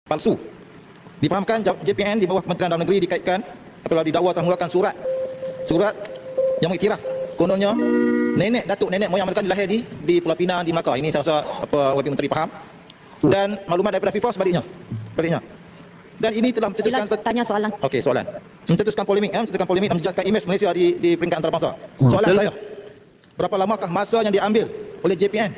palsu. Difahamkan JPN di bawah Kementerian Dalam Negeri dikaitkan apabila didakwa telah mengeluarkan surat yang mengiktiraf kononnya datuk nenek moyang mereka dilahir di Pulau Pinang di Melaka. Ini saya rasa Wakil Menteri faham. Dan maklumat daripada FIFA sebaliknya. Dan ini telah mencetuskan tanya soalan. Okey, soalan. Mencetuskan polemik dan menjelaskan imej Malaysia di peringkat antarabangsa. Soalan saya, berapa lamakah masa yang diambil oleh JPN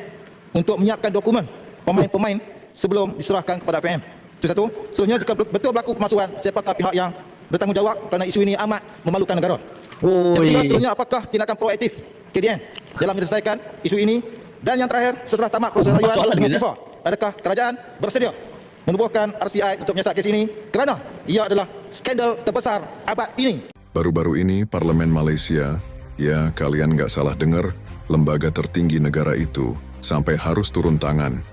untuk menyiapkan dokumen pemain-pemain sebelum diserahkan kepada FAM? Itu satu. Seterusnya, jika betul berlaku pemalsuan, siapakah pihak yang bertanggungjawab kerana isu ini amat memalukan negara? Yang ketiga, seterusnya, apakah tindakan proaktif KDN dalam menyelesaikan isu ini? Dan yang terakhir, setelah tamat proses rayuan dengan FIFA, adakah kerajaan bersedia menubuhkan RCI untuk menyiasat kes ini kerana ia adalah skandal terbesar abad ini? Baru-baru ini Parlemen Malaysia, ya kalian nggak salah dengar, lembaga tertinggi negara itu sampai harus turun tangan.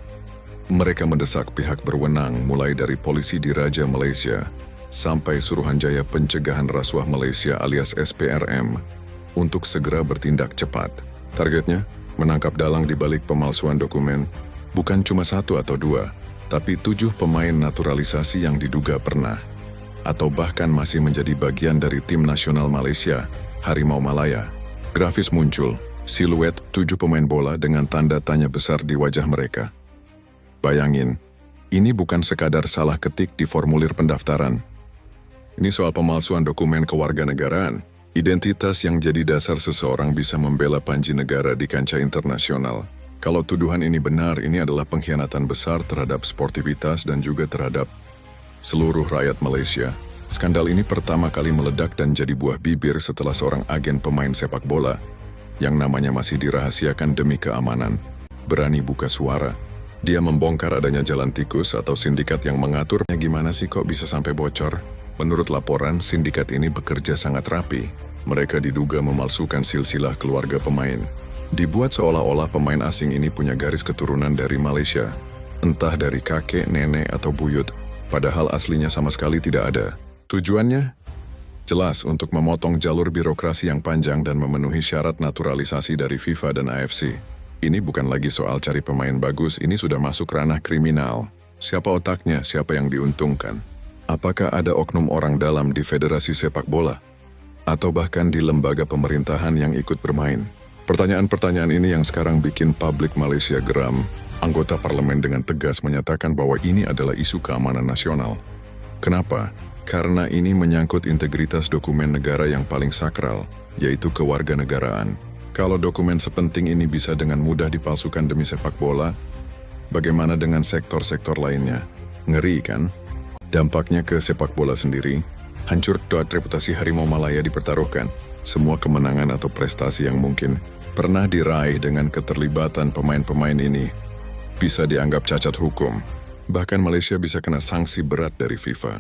Mereka mendesak pihak berwenang mulai dari Polisi Diraja Malaysia sampai Suruhanjaya Pencegahan Rasuah Malaysia alias SPRM untuk segera bertindak cepat. Targetnya, menangkap dalang di balik pemalsuan dokumen bukan cuma 1 atau 2, tapi 7 pemain naturalisasi yang diduga pernah atau bahkan masih menjadi bagian dari tim nasional Malaysia, Harimau Malaya. Grafis muncul, siluet 7 pemain bola dengan tanda tanya besar di wajah mereka. Bayangin, ini bukan sekadar salah ketik di formulir pendaftaran. Ini soal pemalsuan dokumen kewarganegaraan, identitas yang jadi dasar seseorang bisa membela panji negara di kancah internasional. Kalau tuduhan ini benar, ini adalah pengkhianatan besar terhadap sportivitas dan juga terhadap seluruh rakyat Malaysia. Skandal ini pertama kali meledak dan jadi buah bibir setelah seorang agen pemain sepak bola yang namanya masih dirahasiakan demi keamanan berani buka suara. Dia membongkar adanya jalan tikus atau sindikat yang mengaturnya. Gimana sih kok bisa sampai bocor? Menurut laporan, sindikat ini bekerja sangat rapi. Mereka diduga memalsukan silsilah keluarga pemain. Dibuat seolah-olah pemain asing ini punya garis keturunan dari Malaysia, entah dari kakek, nenek, atau buyut, padahal aslinya sama sekali tidak ada. Tujuannya? Jelas untuk memotong jalur birokrasi yang panjang dan memenuhi syarat naturalisasi dari FIFA dan AFC. Ini bukan lagi soal cari pemain bagus, ini sudah masuk ranah kriminal. Siapa otaknya, siapa yang diuntungkan? Apakah ada oknum orang dalam di Federasi Sepak Bola? Atau bahkan di lembaga pemerintahan yang ikut bermain? Pertanyaan-pertanyaan ini yang sekarang bikin publik Malaysia geram. Anggota parlemen dengan tegas menyatakan bahwa ini adalah isu keamanan nasional. Kenapa? Karena ini menyangkut integritas dokumen negara yang paling sakral, yaitu kewarganegaraan. Kalau dokumen sepenting ini bisa dengan mudah dipalsukan demi sepak bola, bagaimana dengan sektor-sektor lainnya? Ngeri kan? Dampaknya ke sepak bola sendiri, hancur reputasi Harimau Malaya dipertaruhkan. Semua kemenangan atau prestasi yang mungkin pernah diraih dengan keterlibatan pemain-pemain ini bisa dianggap cacat hukum. Bahkan Malaysia bisa kena sanksi berat dari FIFA.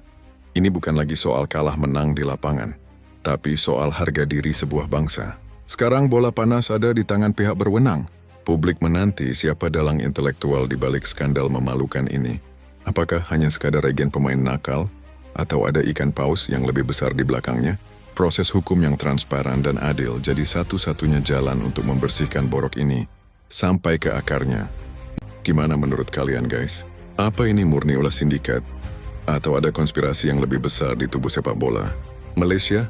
Ini bukan lagi soal kalah menang di lapangan, tapi soal harga diri sebuah bangsa. Sekarang bola panas ada di tangan pihak berwenang. Publik menanti siapa dalang intelektual di balik skandal memalukan ini. Apakah hanya sekadar agen pemain nakal, atau ada ikan paus yang lebih besar di belakangnya? Proses hukum yang transparan dan adil jadi satu-satunya jalan untuk membersihkan borok ini sampai ke akarnya. Gimana menurut kalian guys? Apa ini murni ulah sindikat? Atau ada konspirasi yang lebih besar di tubuh sepak bola? Malaysia?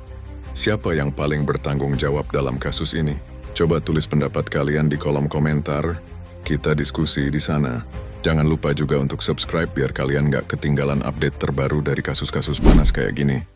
Siapa yang paling bertanggung jawab dalam kasus ini? Coba tulis pendapat kalian di kolom komentar. Kita diskusi di sana. Jangan lupa juga untuk subscribe biar kalian nggak ketinggalan update terbaru dari kasus-kasus panas kayak gini.